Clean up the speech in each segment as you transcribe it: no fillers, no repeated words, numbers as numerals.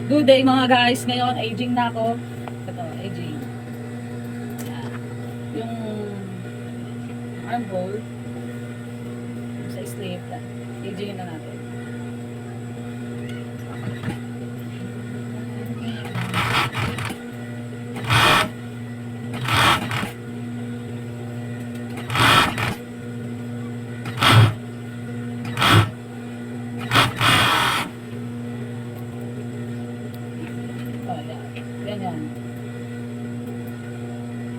Good day mga guys. Ngayon, aging na ako. Ito, aging. Yan. Yung arm roll sa sleeve. Aging na natin. Ganyan.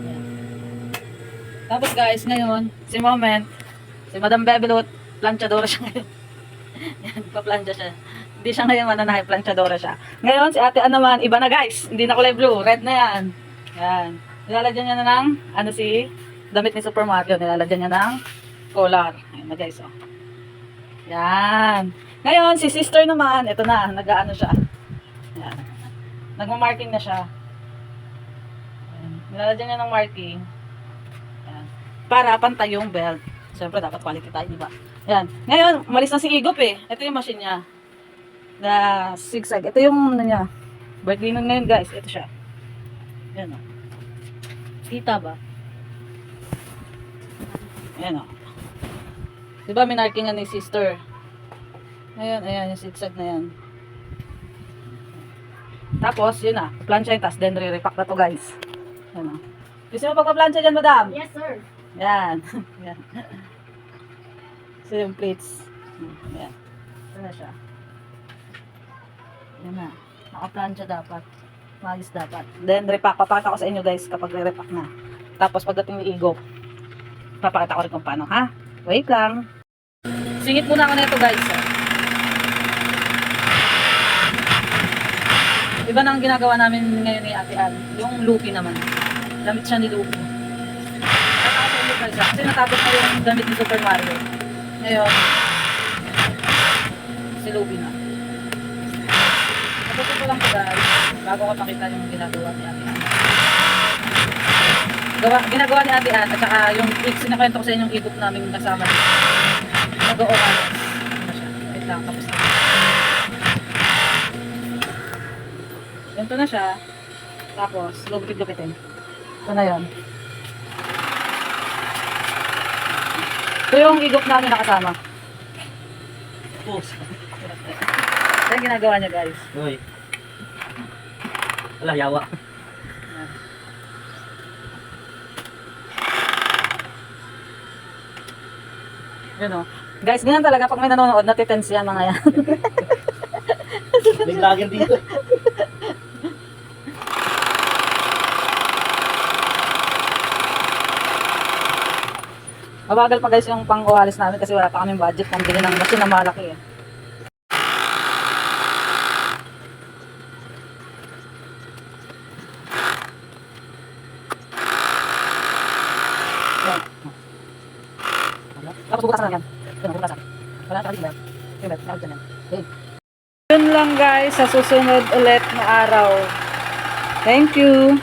Yan. Tapos guys, ngayon, si Madam Bebelot, planchadora siya ngayon. Yan, pa-plancha siya. Hindi siya ngayon mananahay, planchadora siya. Ngayon, si Ate Ann naman, iba na guys. Hindi na kulay blue, red na yan. Yan. Nilalagyan niya na ng, damit ni Super Mario, nilalagyan niya ng collar. Ayan na guys, oh. Yan. Ngayon, si sister naman, ito na, nag-ano siya. Yan. Nagma-marking na siya. Ayan. Nilalagyan niya ng marking. Ayan. Para pantay yung belt. Siyempre, dapat quality tayo, di ba? Ayan. Ngayon, umalis na si Igop eh. Ito yung machine niya. Na zigzag. Ito yung ano niya. Birthday nun ngayon, guys. Ito siya. Ayan o. Kita ba? Ayan o. Di ba, minarking nga ni sister? Ayan, ayan. Yung zigzag na yan. Tapos, yun na. Plancha yung tas. Then, re-repack na to, guys. Yan o. Gusto mo pagpa-plancha dyan, madam? Yes, sir. Yan. Yan. So, yung plates. Yan. Ito na siya. Yan na. Naka-plancha dapat. Maayos dapat. Then, repack. Papakita ko sa inyo, guys, kapag re-repack na. Tapos, pagdating ni Igop, papakita ko rin kung paano, ha? Wait lang. Singit muna ako na ito, guys. Iba na ang ginagawa namin ngayon ni Ate Ann. Yung Lupi naman. Damit siya ni Lupi. Nakakasumit na siya. Kasi natapos na yung damit ni Super Mario. Ngayon, si Lupi na. Tapos ko lang po guys, bago ko makita yung ginagawa ni Ate Ann. Ginagawa ni Ate Ann at saka yung sinakwento ko sa inyong ikot namin kasama niya. Nag-o-oras. Ano siya? Wait lang, tapos na. Ganito na siya. Tapos, lupit-lupitin. Ito na yun. Ito yung igop namin nakasama. Post. Ito yung ginagawa niya, guys. Uy. Wala, yawa. Yun o. Guys, ganyan talaga. Pag may nanonood, natitense yan mga yan. May vlogger dito. Mabagal pa guys yung pang-uwalis namin kasi wala pa kaming budget pang bili ng machine na malaki eh. Tapos bukasan lang yan. Yun, bukasan. Wala sa akin. Yun lang guys, sa susunod ulit na araw. Thank you!